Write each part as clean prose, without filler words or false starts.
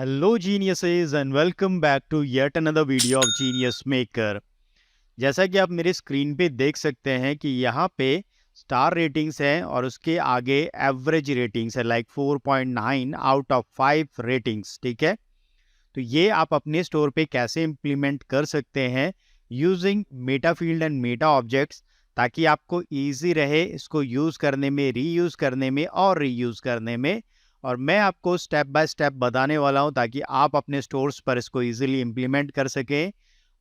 Hello geniuses and welcome back to yet another video of genius maker. जैसा कि आप मेरे स्क्रीन पे देख सकते हैं कि यहाँ पे स्टार रेटिंग्स हैं और उसके आगे एवरेज रेटिंग्स है लाइक 4.9 आउट ऑफ 5 रेटिंग्स। ठीक है, तो ये आप अपने स्टोर पे कैसे इम्प्लीमेंट कर सकते हैं using Meta field and Meta objects, ताकि आपको इजी रहे इसको यूज़ करने में, रीयूज़ करने में और रीयूज़ करने में। और मैं आपको स्टेप बाय स्टेप बताने वाला हूं ताकि आप अपने स्टोर्स पर इसको इजीली इम्प्लीमेंट कर सकें।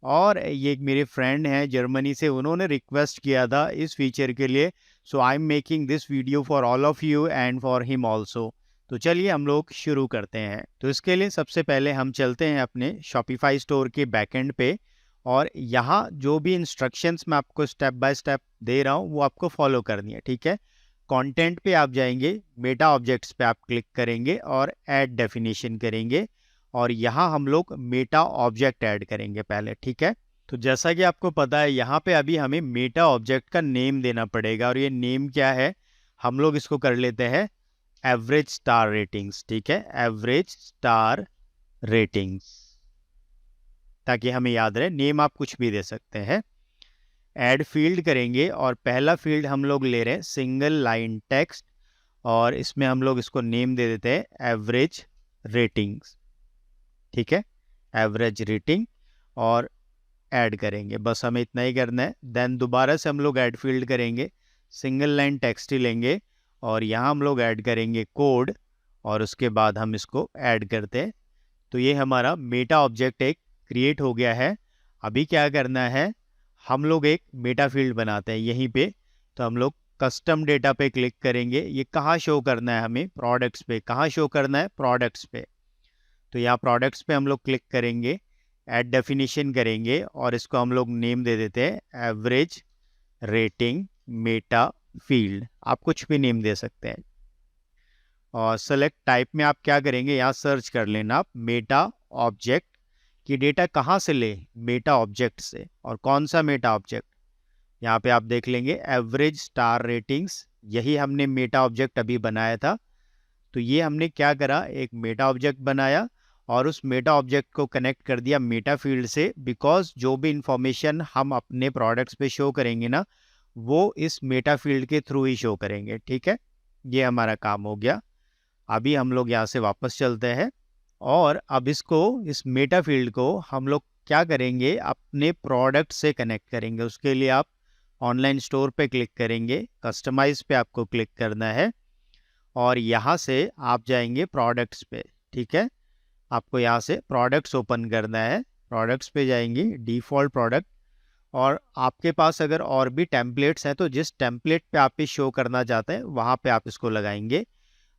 और ये एक मेरे फ्रेंड हैं जर्मनी से, उन्होंने रिक्वेस्ट किया था इस फीचर के लिए। So I am making this video for all of you and for him also. तो चलिए हम लोग शुरू करते हैं। तो इसके लिए सबसे पहले हम चलते हैं अपने शॉपिफाई स्टोर के बैकएंड पे, और यहाँ जो भी इंस्ट्रक्शंस मैं आपको स्टेप बाय स्टेप दे रहा हूँ वो आपको फॉलो करनी है। ठीक है, कंटेंट पे आप जाएंगे, मेटा ऑब्जेक्ट्स पे आप क्लिक करेंगे और ऐड डेफिनेशन करेंगे, और यहाँ हम लोग मेटा ऑब्जेक्ट ऐड करेंगे पहले। ठीक है, तो जैसा कि आपको पता है यहाँ पे अभी हमें मेटा ऑब्जेक्ट का नेम देना पड़ेगा, और ये नेम क्या है, हम लोग इसको कर लेते हैं एवरेज स्टार रेटिंग्स। ठीक है, एवरेज स्टार रेटिंग्स, ताकि हमें याद रहे। नेम आप कुछ भी दे सकते हैं। ऐड फील्ड करेंगे और पहला फील्ड हम लोग ले रहे हैं सिंगल लाइन टेक्स्ट, और इसमें हम लोग इसको नेम दे देते हैं एवरेज रेटिंग्स। ठीक है, एवरेज रेटिंग, और ऐड करेंगे। बस हमें इतना ही करना है। देन दोबारा से हम लोग ऐड फील्ड करेंगे, सिंगल लाइन टेक्स्ट ही लेंगे, और यहाँ हम लोग ऐड करेंगे कोड, और उसके बाद हम इसको ऐड करते हैं। तो ये हमारा मेटा ऑब्जेक्ट एक क्रिएट हो गया है। अभी क्या करना है, हम लोग एक मेटा फील्ड बनाते हैं यहीं पे। तो हम लोग कस्टम डेटा पे क्लिक करेंगे। ये कहाँ शो करना है हमें, प्रोडक्ट्स पे। कहाँ शो करना है, प्रोडक्ट्स पे। तो यहाँ प्रोडक्ट्स पे हम लोग क्लिक करेंगे, ऐड डेफिनेशन करेंगे, और इसको हम लोग नेम दे देते हैं एवरेज रेटिंग मेटा फील्ड। आप कुछ भी नेम दे सकते हैं। और सेलेक्ट टाइप में आप क्या करेंगे, यहाँ सर्च कर लेना आप मेटा ऑब्जेक्ट कि डेटा कहाँ से ले, मेटा ऑब्जेक्ट से। और कौन सा मेटा ऑब्जेक्ट, यहाँ पे आप देख लेंगे एवरेज स्टार रेटिंग्स, यही हमने मेटा ऑब्जेक्ट अभी बनाया था। तो ये हमने क्या करा, एक मेटा ऑब्जेक्ट बनाया और उस मेटा ऑब्जेक्ट को कनेक्ट कर दिया मेटा फील्ड से, बिकॉज जो भी इंफॉर्मेशन हम अपने प्रोडक्ट्स पे शो करेंगे ना, वो इस मेटा फील्ड के थ्रू ही शो करेंगे। ठीक है, ये हमारा काम हो गया। अभी हम लोग यहाँ से वापस चलते हैं, और अब इसको, इस मेटा फील्ड को हम लोग क्या करेंगे, अपने प्रोडक्ट से कनेक्ट करेंगे। उसके लिए आप ऑनलाइन स्टोर पे क्लिक करेंगे, कस्टमाइज पे आपको क्लिक करना है, और यहाँ से आप जाएंगे प्रोडक्ट्स पे। ठीक है, आपको यहाँ से प्रोडक्ट्स ओपन करना है। प्रोडक्ट्स पे जाएंगे, डिफ़ॉल्ट प्रोडक्ट, और आपके पास अगर और भी टेम्पलेट्स हैं तो जिस टेम्पलेट पे आप शो करना चाहते हैं वहाँ पे आप इसको लगाएंगे।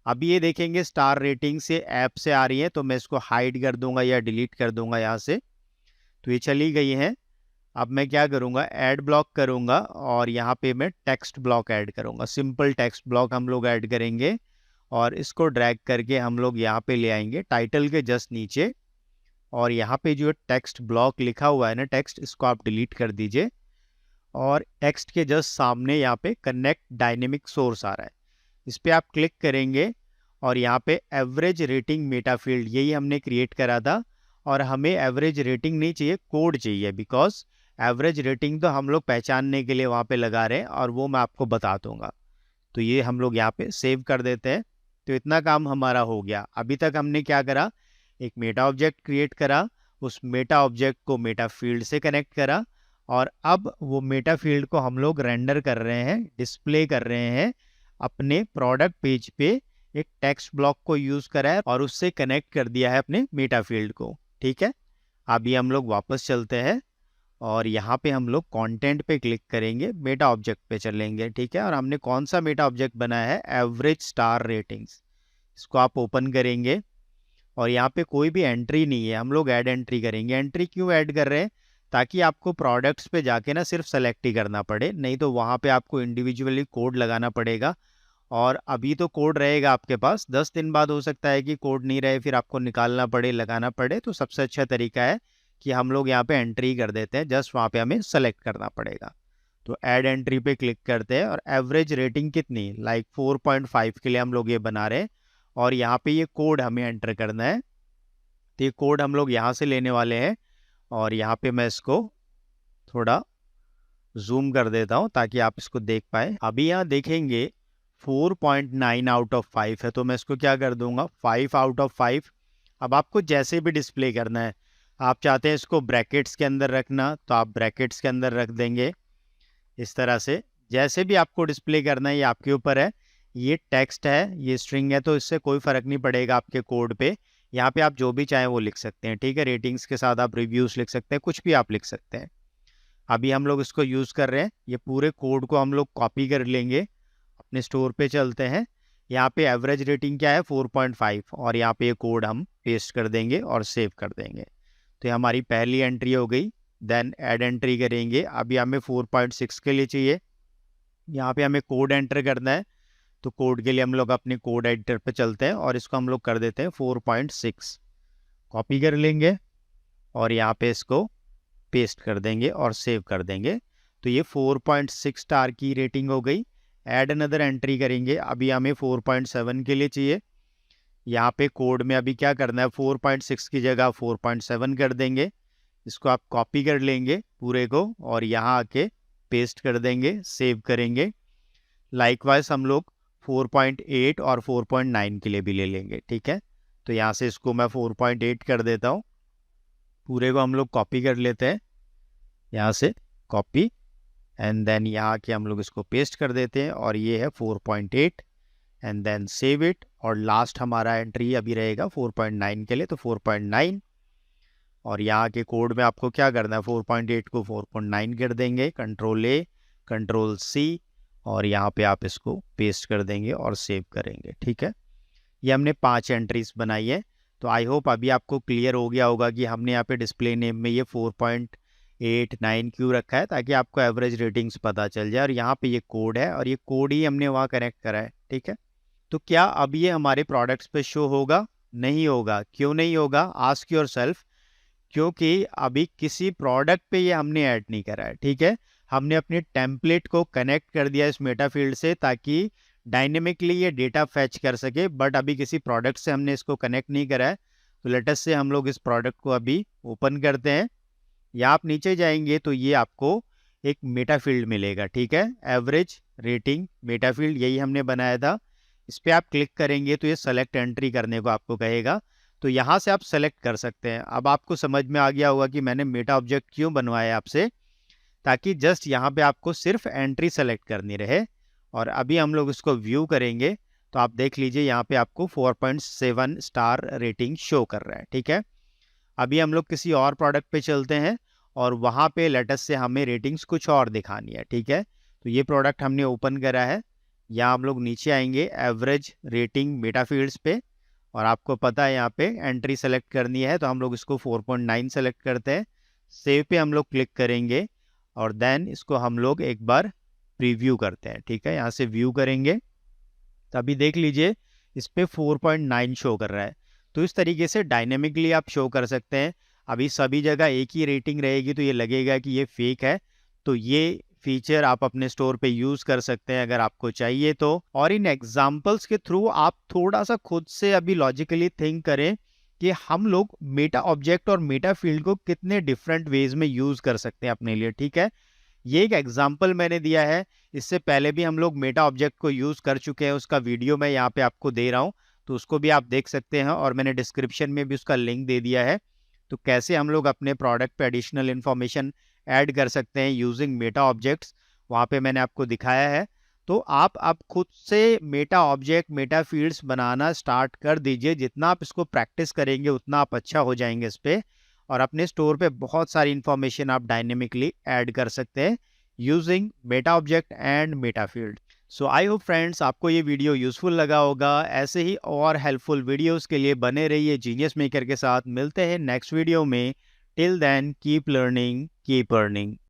अभी ये देखेंगे स्टार रेटिंग से ऐप से आ रही है, तो मैं इसको हाइड कर दूंगा या डिलीट कर दूंगा यहाँ से। तो ये चली गई है। अब मैं क्या करूँगा, ऐड ब्लॉक करूँगा, और यहाँ पे मैं टेक्स्ट ब्लॉक ऐड करूँगा। सिंपल टेक्स्ट ब्लॉक हम लोग ऐड करेंगे, और इसको ड्रैग करके हम लोग यहाँ पे ले आएंगे टाइटल के जस्ट नीचे। और यहाँ पे जो टेक्स्ट ब्लॉक लिखा हुआ है ना, टेक्स्ट, इसको आप डिलीट कर दीजिए। और टेक्स्ट के जस्ट सामने यहाँ पे कनेक्ट डायनेमिक सोर्स आ रहा है, इस पर आप क्लिक करेंगे, और यहाँ पे एवरेज रेटिंग मेटा फील्ड यही हमने क्रिएट करा था। और हमें एवरेज रेटिंग नहीं चाहिए, कोड चाहिए, बिकॉज एवरेज रेटिंग तो हम लोग पहचानने के लिए वहाँ पे लगा रहे हैं, और वो मैं आपको बता दूंगा। तो ये हम लोग यहाँ पे सेव कर देते हैं। तो इतना काम हमारा हो गया। अभी तक हमने क्या करा, एक मेटा ऑब्जेक्ट क्रिएट करा, उस मेटा ऑब्जेक्ट को मेटा फील्ड से कनेक्ट करा, और अब वो मेटा फील्ड को हम लोग रेंडर कर रहे हैं, डिस्प्ले कर रहे हैं अपने प्रोडक्ट पेज पे। एक टेक्स्ट ब्लॉक को यूज करा है और उससे कनेक्ट कर दिया है अपने मेटा फील्ड को। ठीक है, अभी हम लोग वापस चलते हैं, और यहाँ पे हम लोग कंटेंट पे क्लिक करेंगे, मेटा ऑब्जेक्ट पे चलेंगे। ठीक है, और हमने कौन सा मेटा ऑब्जेक्ट बनाया है, एवरेज स्टार रेटिंग्स। इसको आप ओपन करेंगे, और यहाँ पे कोई भी एंट्री नहीं है, हम लोग ऐड एंट्री करेंगे। एंट्री क्यों ऐड कर रहे हैं, ताकि आपको प्रोडक्ट्स पे जाके ना सिर्फ सेलेक्ट ही करना पड़े, नहीं तो वहाँ पे आपको इंडिविजुअली कोड लगाना पड़ेगा। और अभी तो कोड रहेगा आपके पास, 10 दिन बाद हो सकता है कि कोड नहीं रहे, फिर आपको निकालना पड़े, लगाना पड़े। तो सबसे अच्छा तरीका है कि हम लोग यहाँ पे एंट्री कर देते हैं, जस्ट वहाँ पे हमें सेलेक्ट करना पड़ेगा। तो ऐड एंट्री पे क्लिक करते हैं, और एवरेज रेटिंग कितनी, लाइक 4.5 के लिए हम लोग ये बना रहे हैं, और यहाँ पे ये कोड हमें एंटर करना है। तो ये कोड हम लोग यहाँ से लेने वाले हैं और यहाँ पे मैं इसको थोड़ा जूम कर देता हूँ ताकि आप इसको देख पाए। अभी यहाँ देखेंगे 4.9 आउट ऑफ 5 है, तो मैं इसको क्या कर दूंगा 5 आउट ऑफ 5। अब आपको जैसे भी डिस्प्ले करना है, आप चाहते हैं इसको ब्रैकेट्स के अंदर रखना तो आप ब्रैकेट्स के अंदर रख देंगे इस तरह से। जैसे भी आपको डिस्प्ले करना है ये आपके ऊपर है। ये टेक्स्ट है, ये स्ट्रिंग है, तो इससे कोई फ़र्क नहीं पड़ेगा आपके कोड पे। यहाँ पे आप जो भी चाहें वो लिख सकते हैं, ठीक है। रेटिंग्स के साथ आप रिव्यूज़ लिख सकते हैं, कुछ भी आप लिख सकते हैं। अभी हम लोग इसको यूज़ कर रहे हैं, ये पूरे कोड को हम लोग कॉपी कर लेंगे। अपने स्टोर पे चलते हैं, यहाँ पे एवरेज रेटिंग क्या है 4.5 और यहाँ पे ये कोड हम पेस्ट कर देंगे और सेव कर देंगे। तो ये हमारी पहली एंट्री हो गई। देन ऐड एंट्री करेंगे। अभी हमें 4.6 के लिए चाहिए, यहाँ पे हमें कोड एंटर करना है। तो कोड के लिए हम लोग अपने कोड एडिटर पे चलते हैं और इसको हम लोग कर देते हैं 4.6। कॉपी कर लेंगे और यहाँ पे इसको पेस्ट कर देंगे और सेव कर देंगे। तो ये 4.6 स्टार की रेटिंग हो गई। ऐड अनदर एंट्री करेंगे। अभी हमें 4.7 के लिए चाहिए। यहाँ पे कोड में अभी क्या करना है 4.6 की जगह 4.7 कर देंगे। इसको आप कॉपी कर लेंगे पूरे को और यहाँ आके पेस्ट कर देंगे, सेव करेंगे। लाइकवाइज हम लोग 4.8 और 4.9 के लिए भी ले लेंगे, ठीक है। तो यहाँ से इसको मैं 4.8 कर देता हूँ। पूरे को हम लोग कॉपी कर लेते हैं, यहाँ से कॉपी एंड देन यहाँ के हम लोग इसको पेस्ट कर देते हैं और ये है 4.8 एंड देन सेव इट। और लास्ट हमारा एंट्री अभी रहेगा 4.9 के लिए, तो 4.9 और यहाँ के कोड में आपको क्या करना है 4.8 को 4.9 कर देंगे, कंट्रोल ए कंट्रोल सी और यहाँ पे आप इसको पेस्ट कर देंगे और सेव करेंगे, ठीक है। ये हमने 5 एंट्रीज बनाई है। तो आई होप अभी आपको क्लियर हो गया होगा कि हमने यहाँ पे डिस्प्ले नेम में ये 4.89 क्यों रखा है, ताकि आपको एवरेज रेटिंग्स पता चल जाए। और यहाँ पे ये कोड है और ये कोड ही हमने वहाँ कनेक्ट करा है, ठीक है। तो क्या अब ये हमारे प्रोडक्ट्स पे शो होगा? नहीं होगा। क्यों नहीं होगा? Ask yourself. क्योंकि अभी किसी प्रोडक्ट पे ये हमने ऐड नहीं करा है, ठीक है। हमने अपने टेम्पलेट को कनेक्ट कर दिया इस मेटा फील्ड से ताकि डायनेमिकली ये डेटा फैच कर सके, बट अभी किसी प्रोडक्ट से हमने इसको कनेक्ट नहीं करा है। तो लेटेस्ट से हम लोग इस प्रोडक्ट को अभी ओपन करते हैं। या आप नीचे जाएंगे तो ये आपको एक मेटा फील्ड मिलेगा, ठीक है। एवरेज रेटिंग मेटा फील्ड यही हमने बनाया था। इस पर आप क्लिक करेंगे तो ये सेलेक्ट एंट्री करने को आपको कहेगा। तो यहाँ से आप सेलेक्ट कर सकते हैं। अब आपको समझ में आ गया होगा कि मैंने मेटा ऑब्जेक्ट क्यों बनवाया आपसे, ताकि जस्ट यहाँ पे आपको सिर्फ एंट्री सेलेक्ट करनी रहे। और अभी हम लोग इसको व्यू करेंगे तो आप देख लीजिए यहाँ पे आपको 4.7 स्टार रेटिंग शो कर रहा है, ठीक है। अभी हम लोग किसी और प्रोडक्ट पे चलते हैं और वहाँ पे लेटेस्ट से हमें रेटिंग्स कुछ और दिखानी है, ठीक है। तो ये प्रोडक्ट हमने ओपन करा है। यहाँ हम लोग नीचे आएंगे एवरेज रेटिंग मेटा फील्ड्स पे और आपको पता है यहाँ पे एंट्री सेलेक्ट करनी है, तो हम लोग इसको 4.9 सेलेक्ट करते हैं। सेव पे हम लोग क्लिक करेंगे और देन इसको हम लोग एक बार प्रीव्यू करते हैं, ठीक है। यहाँ से व्यू करेंगे तो अभी देख लीजिए इस पे 4.9 शो कर रहा है। तो इस तरीके से डायनेमिकली आप शो कर सकते हैं। अभी सभी जगह एक ही रेटिंग रहेगी तो ये लगेगा कि ये फेक है। तो ये फीचर आप अपने स्टोर पे यूज़ कर सकते हैं अगर आपको चाहिए तो। और इन एग्जांपल्स के थ्रू आप थोड़ा सा खुद से अभी लॉजिकली थिंक करें कि हम लोग मेटा ऑब्जेक्ट और मेटा फील्ड को कितने डिफरेंट वेज में यूज़ कर सकते हैं अपने लिए, ठीक है। ये एक एग्जाम्पल मैंने दिया है। इससे पहले भी हम लोग मेटा ऑब्जेक्ट को यूज़ कर चुके हैं, उसका वीडियो मैं यहाँ पे आपको दे रहा हूँ, तो उसको भी आप देख सकते हैं और मैंने डिस्क्रिप्शन में भी उसका लिंक दे दिया है। तो कैसे हम लोग अपने प्रोडक्ट पे एडिशनल इन्फॉर्मेशन ऐड कर सकते हैं यूजिंग मेटा ऑब्जेक्ट्स, वहाँ पे मैंने आपको दिखाया है। तो आप खुद से मेटा ऑब्जेक्ट मेटा फील्ड्स बनाना स्टार्ट कर दीजिए। जितना आप इसको प्रैक्टिस करेंगे उतना आप अच्छा हो जाएंगे इस पर, और अपने स्टोर पे बहुत सारी इन्फॉर्मेशन आप डायनेमिकली ऐड कर सकते हैं using Meta object and Meta field. So I hope friends आपको ये वीडियो यूजफुल लगा होगा। ऐसे ही और हेल्पफुल वीडियोस के लिए बने रहिए जीनियस मेकर के साथ। मिलते हैं नेक्स्ट वीडियो में। Till then keep learning keep earning.